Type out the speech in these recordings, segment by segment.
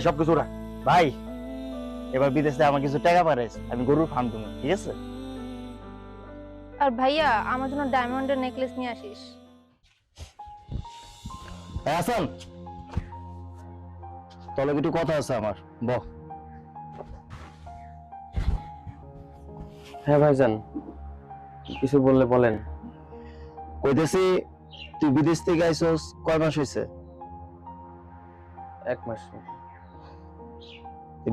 সবকিছু রাখ ভাই। এবার বিদেশে আমার কিছু টাকা পাঠাইস, আমি গরুর ফার্ম দেবো, ঠিক আছে? আর ভাইয়া আমার জন্য ডায়মন্ডের নেকলেস নিয়ে আসিস। হাসান, তলে একটু কথা আছে আমার, বহ। হ্যাঁ ভাইজান, কিছু বললে বলেন। কইতেছি, তুই বিদেশ থেকে আইসস কয় মাস হয়েছে? 1 মাস।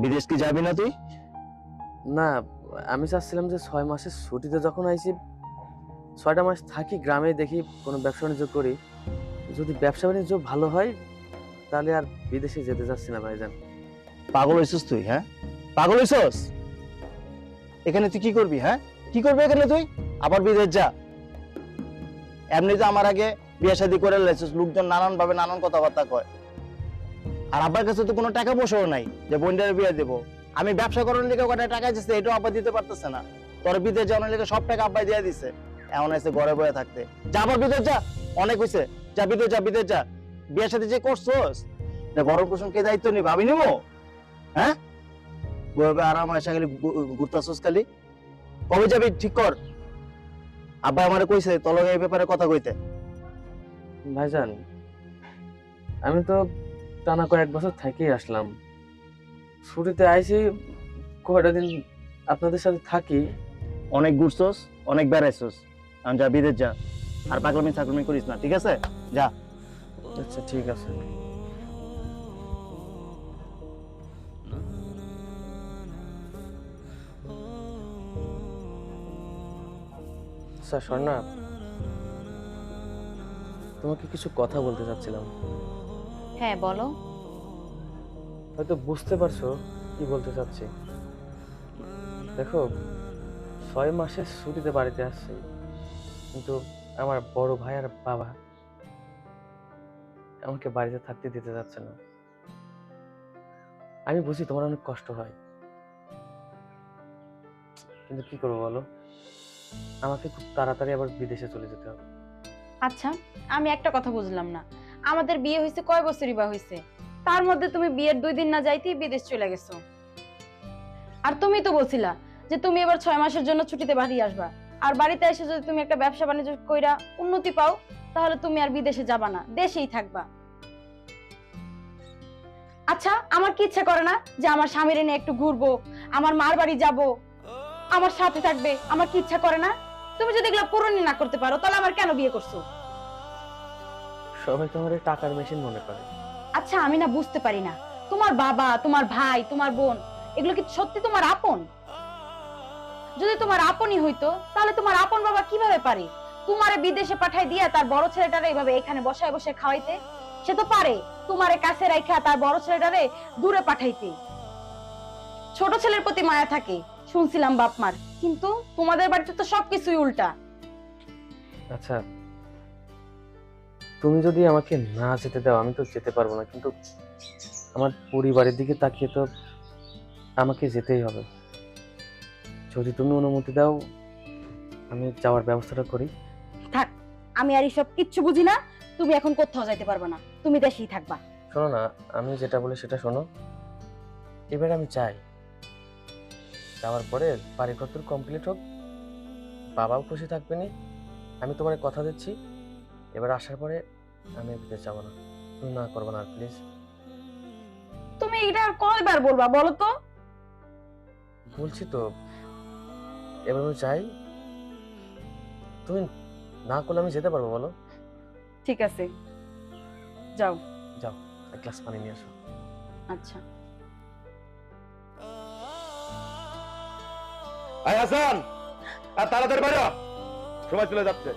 বিদেশ কি যাবি না তুই? না, আমি চাচ্ছিলাম যে 6 মাসের ছুটিতে যখন আইছি 6টা মাস থাকি গ্রামে, দেখি কোনো ব্যবসা বাণিজ্য করি। যদি ব্যবসা বাণিজ্য ভালো হয় তাহলে আর বিদেশে যেতে চাচ্ছি না ভাইজান। পাগল হইছস তুই? হ্যাঁ, পাগল হইছস? এখানে তুই কি করবি? হ্যাঁ, কি করবি এখানে তুই? আবার বিদেশ যা। এমনি তো আমার আগে বিয়ে শাদী করে লাইছিস, লোকজন নানান ভাবে নানান কথাবার্তা কয়। আর আব্বার কাছে তো কোনো টাকা পয়সাও নাই যে বোনটার বিয়ে দেবো। আমি ব্যবসা করার লিগে কটা টাকা দিচ্ছে, এটাও আব্বা দিতে পারতেছে না। তোর বিদেশ যাওয়ার লিগে সব টাকা আব্বাই দিয়ে দিছে। এমন আছে ঘরে বয়ে থাকতে। যা আবার বিদেশ যা, অনেক হইছে। যা বিদেশ যা, বিদেশ যা। বিয়ে শাদী যে করছস, গরম কুসুম কে দায়িত্ব নিব? আমি নিবো? হ্যাঁ, বইবে আরাম আয়সা খালি ঘুরতাছস খালি। কবে যাবি ঠিক কর। আব্বা আমারে কইছে তোর লগে এই ব্যাপারে কথা কইতে। ভাইজান, আমি তো টানা কয়েক বছর থেকেই আসলাম। ছুটিতে আইছি, কয়টা দিন আপনাদের সাথে থাকি। অনেক ঘুরছস, অনেক বেড়াইছস, এখন যা বিদেশ যা। আর পাগলামি ছাগলামি করিস না, ঠিক আছে? যা। আচ্ছা ঠিক আছে। স্যার স্বর্ণা, তোমাকে কিছু কথা বলতে চাচ্ছিলাম। হ্যাঁ বলো। হয়তো বুঝতে পারছো কি বলতে চাচ্ছি। দেখো, 6 মাসের ছুটিতে বাড়িতে আসছি, কিন্তু আমার বড় ভাই আর বাবা আমাকে বাড়িতে থাকতে দিতে যাচ্ছে না। আমি বুঝি তোমার অনেক কষ্ট হয়, কিন্তু কি করবো বলো, আমাকে খুব তাড়াতাড়ি আবার বিদেশে চলে যেতে হবে। আচ্ছা, আমি একটা কথা বুঝলাম না, আমাদের বিয়ে হয়েছে কয় বছরই বা হয়েছে, তার মধ্যে তুমি বিয়ের 2 দিন না যাইতেই বিদেশ চলে গেছো। আর তুমি তো বলছিলা যে তুমি এবার 6 মাসের জন্য ছুটিতে বাড়ি আসবা, আর বাড়িতে এসে যদি তুমি একটা ব্যবসা বাণিজ্য কইরা উন্নতি পাও, তাহলে তুমি আর বিদেশে যাবা না, দেশেই থাকবা। আচ্ছা, আমার কি ইচ্ছা করে না যে আমার স্বামীর নিয়ে একটু ঘুরবো, আমার মার বাড়ি যাব, আমার সাথে থাকবে? আমার কি ইচ্ছা করে না? তুমি যদি এগুলো পূরণই না করতে পারো, তাহলে আমার কেন বিয়ে করছো? সবাই তোমার এই টাকার মেশিন মনে করে। আচ্ছা, আমি না বুঝতে পারি না, তোমার বাবা, তোমার ভাই, তোমার বোন, এগুলো কি সত্যি তোমার আপন? যদি তোমার আপনই হইতো, তাহলে তোমার আপন বাবা কিভাবে পারে তোমারে বিদেশে পাঠাই দিয়া তার বড় ছেলেটারে এইভাবে এখানে বসায় বসে খাওয়াইতে? সে তো পারে তোমারে কাছে রাখা তার বড় ছেলেটারে দূরে পাঠাইতে। ছোট ছেলের প্রতি মায়া থাকে শুনছিলাম বাপ মার, কিন্তু তোমাদের বাড়িতে তো সবকিছুই উল্টা। আচ্ছা, তুমি যদি আমাকে না যেতে দাও আমি তো যেতে পারবো না, কিন্তু আমার পরিবারের দিকে তাকিয়ে তো আমাকে যেতেই হবে। যদি তুমি অনুমতি দাও, আমি যাওয়ার ব্যবস্থাটা করি। থাক, আমি আর এসব কিচ্ছু বুঝি না। তুমি এখন কোথাও যাইতে পারবে না, তুমি দেশেই থাকবা। শোনো না, আমি যেটা বলি সেটা শোনো। এবার আমি চাই যাওয়ার পরে বাড়িঘর কমপ্লিট হোক, বাবাও খুশি থাকবে নি। আমি তোমার কথা দিচ্ছি, এবার আসার পরে আমি বিদেশ যাবো না। তুমি না করবো না প্লিজ। তুমি এটা আর কয়বার বলবা বলো তো? বলছি তো, এবার আমি চাই, তুমি না করলে আমি যেতে পারবো বলো? ঠিক আছে, যাও। যাও, এক গ্লাস পানি নিয়ে আসো। আচ্ছা। আয় হাসান, আর তাড়াতাড়ি বাইরে হ। সময় চলে যাচ্ছে।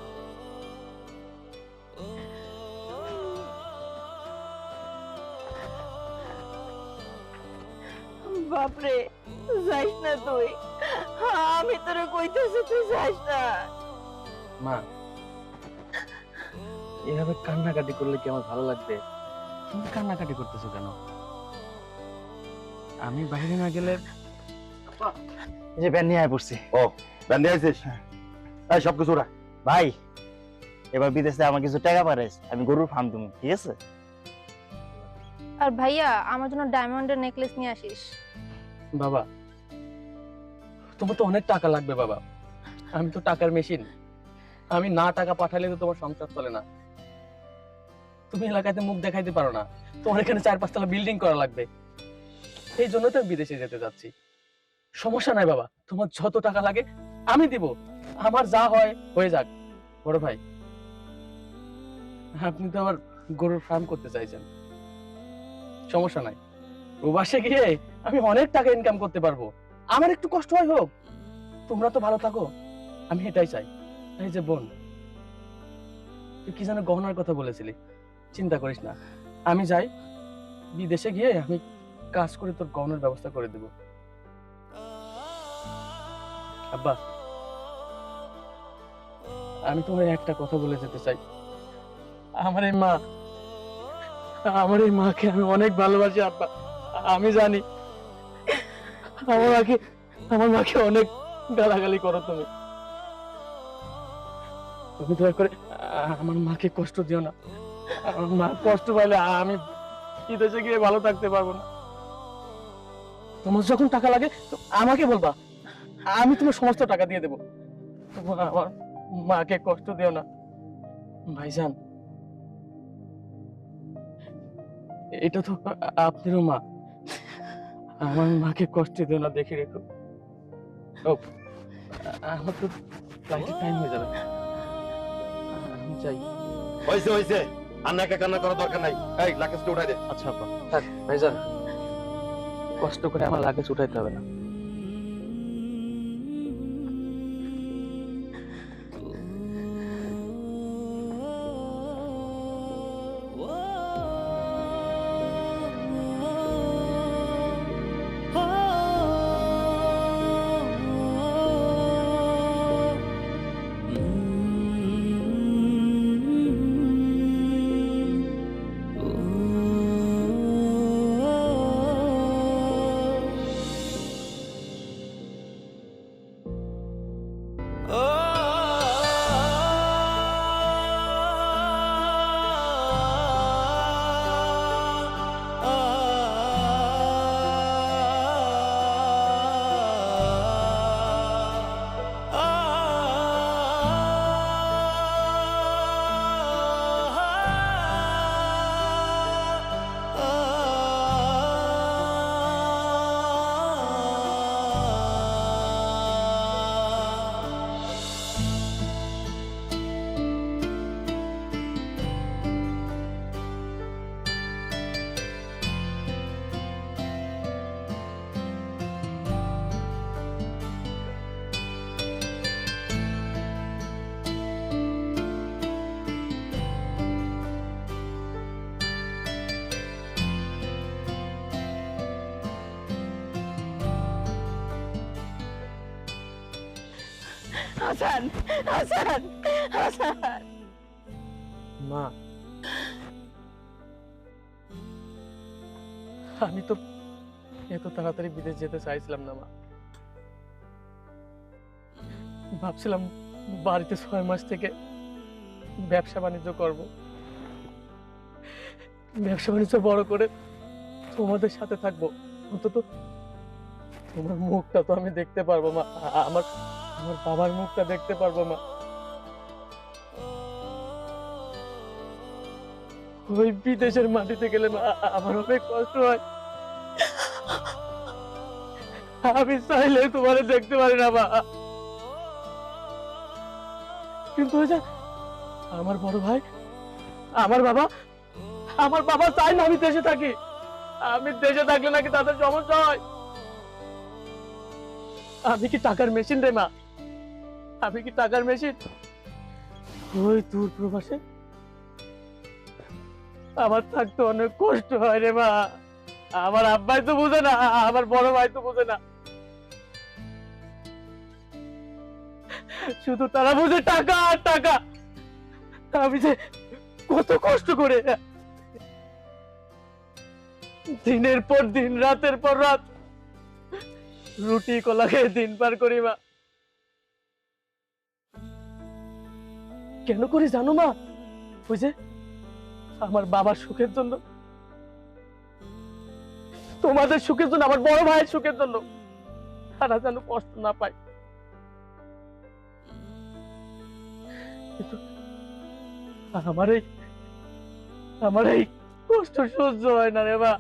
বাপরে, যাইস না তুই, আমি তোরে কইতেছি তুই যাইস না। মা, এভাবে কান্নাকাটি করলে কি আমার ভালো লাগবে? তুমি কান্নাকাটি করতেছো কেন? আমি বাইরে না গেলে এই যে ব্যান নিয়ে আয় পড়ছি। ও, ব্যান্ডে আইছিস? এই সবকিছু রাখ ভাই, এবার বিদেশে আমার কিছু টাকা পাঠাইস, আমি গরুর ফার্ম দেবো, ঠিক আছে? আর ভাইয়া আমার জন্য ডায়মন্ডের নেকলেস নিয়ে আসিস। বাবা, তোমার তো অনেক টাকা লাগবে বাবা। আমি তো টাকার মেশিন, আমি না টাকা পাঠালে তো তোমার সংসার চলে না। তুমি এলাকাতে মুখ দেখাইতে পারো না, তোমার এখানে 4-5 তলা বিল্ডিং করা লাগবে। এই জন্য তো আমি বিদেশে যেতে যাচ্ছি। সমস্যা নাই বাবা, তোমার যত টাকা লাগে আমি দিব, আমার যা হয় হয়ে যাক। বড় ভাই, আপনি তো আবার গরুর ফার্ম করতে চাইছেন, সমস্যা নাই, প্রবাসে গিয়ে আমি অনেক টাকা ইনকাম করতে পারবো। আমার একটু কষ্ট হয় হোক, তোমরা তো ভালো থাকো, আমি এটাই চাই। এই যে বোন, তুই কি যেন গহনার কথা বলেছিলি, চিন্তা করিস না, আমি যাই, বিদেশে গিয়ে আমি কাজ করে তোর গহনার ব্যবস্থা করে দেব। আব্বা, আমি তোমার একটা কথা বলে যেতে চাই। আমার এই মাকে আমি অনেক ভালোবাসি আব্বা। আমি জানি আমার মাকে অনেক গালাগালি করো তুমি। তুমি দয়া করে আমার মাকে কষ্ট দিও না। আমার মা কষ্ট পাইলে আমি বিদেশে গিয়ে ভালো থাকতে পারবো না। তোমার যখন টাকা লাগে তো আমাকে বলবা, আমি তোমার সমস্ত টাকা দিয়ে দেবো। তোমার আমার মাকে কষ্ট দিও না ভাইজান। এটা তো আপনারও মা, আমার মাকে কষ্ট দিও না, দেখে রেখো। ও, আমার তো ফ্লাইটের টাইম হয়ে যাবে, আমি যাই। হয়েছে হয়েছে, আর নাকা কান্না করার দরকার নাই। এই লাগেজটা উঠাই দে। আচ্ছা আব্বা। থাক ভাইজান, কষ্ট করে আমার লাগেজ উঠাইতে হবে না। হাসান, হাসান, হাসান। মা, আমি তো এত তাড়াতাড়ি বিদেশ যেতে চাইছিলাম না মা। ভাবছিলাম বাড়িতে 6 মাস থেকে ব্যবসা বাণিজ্য করব, ব্যবসা বাণিজ্য বড় করে তোমাদের সাথে থাকবো, অন্তত তোমার মুখটা তো আমি দেখতে পারবো মা, আমার আমার বাবার মুখটা দেখতে পারবো মা। ওই বিদেশের মাটিতে গেলে মা আমার অনেক কষ্ট হয়, আমি চাইলে তোমারে দেখতে পারি না মা। কিন্তু ওই যে আমার বড় ভাই, আমার বাবা চায় না আমি দেশে থাকি। আমি দেশে থাকলে নাকি তাদের সমস্যা হয়। আমি কি টাকার মেশিন রে মা? আমি কি টাকার মেশিন? ওই দূর প্রবাসে আমার থাকতে অনেক কষ্ট হয় রে মা। আমার আব্বাই তো বুঝে না, আমার বড় ভাই তো বুঝে না, শুধু তারা বুঝে টাকা আর টাকা। আমি যে কত কষ্ট করে দিনের পর দিন, রাতের পর রাত রুটি কলা খেয়ে দিন পার করি মা। কেন করি জানো মা? ওই যে আমার বাবার সুখের জন্য। তোমাদের সুখের জন্য, আমার বড় ভাইয়ের সুখের জন্য তারা যেন কষ্ট না পায়। কিন্তু আমার এই কষ্ট সহ্য হয় না রে মা।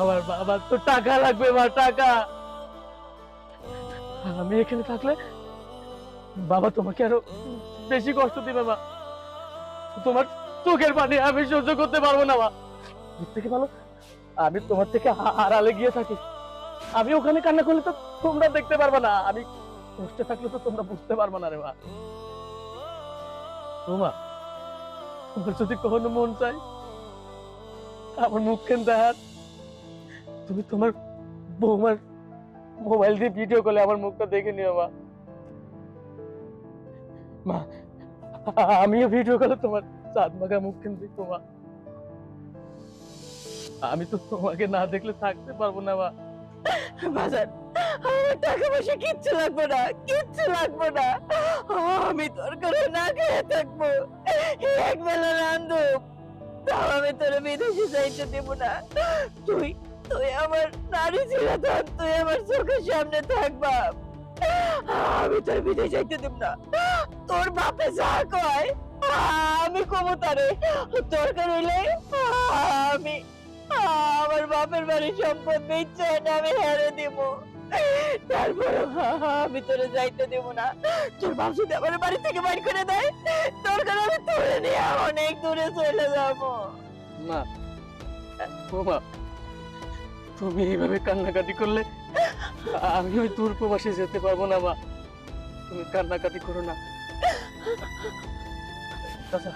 আমার বাবার তো টাকা লাগবে মা, টাকা। আমি এখানে থাকলে বাবা তোমাকে আরো বেশি কষ্ট দিবে মা। তোমার চোখের পানি আমি সহ্য করতে পারবো না মা। এর থেকে ভালো আমি তোমার থেকে আড়ালে গিয়ে থাকি। আমি ওখানে কান্না করলে তো তোমরা দেখতে পারবে না, আমি কষ্টে থাকলে তো তোমরা বুঝতে পারবে না রে মা। ও মা, তোমার যদি কখনো মন চাই আমার মুখখান দেখার, তুমি তোমার বৌমার মোবাইল দিয়ে ভিডিও কলে আমার মুখটা দেখে নিও মা। মা, আমিও ভিডিও কলে তোমার চাঁদ মাখা মুখখান দেখবো মা। আমি তো তোমাকে না দেখলে থাকতে পারবো না মা। বাজার, আমার টাকা পয়সা কিচ্ছু লাগবে না, কিচ্ছু লাগবে না। আমি তোর করে না খেয়ে থাকবো, এক বেলা রান্ধব, তাও আমি তোর বিদেশে যাইতে দেব না। তুই তুই আমার নারী চিরাধন, তুই আমার চোখের সামনে থাকবা। আমি তোর বিদেশে যাইতে দেব না। তোর বাপে যা কয় আমি কমু তারে, দরকার হইলে আমি আমার বাপের বাড়ির সম্পদ বেচে এনে আমি হেরে দিব। তারপর আমি তোরে যাইতে দেব না। তোর বাপ যদি আমার বাড়ি থেকে বাড়ি করে দেয়, দরকার আমি তোরে নিয়ে অনেক দূরে চলে যাব। মা, ও মা, তুমি এইভাবে কান্নাকাটি করলে আমি ওই দূর প্রবাসে যেতে পারবো না মা। তুমি কান্নাকাটি করো না। আচ্ছা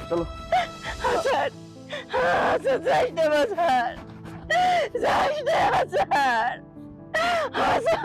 চলো। হাসান, হাসান যাইস না বাজার, যাইস না হাসান, হাসান।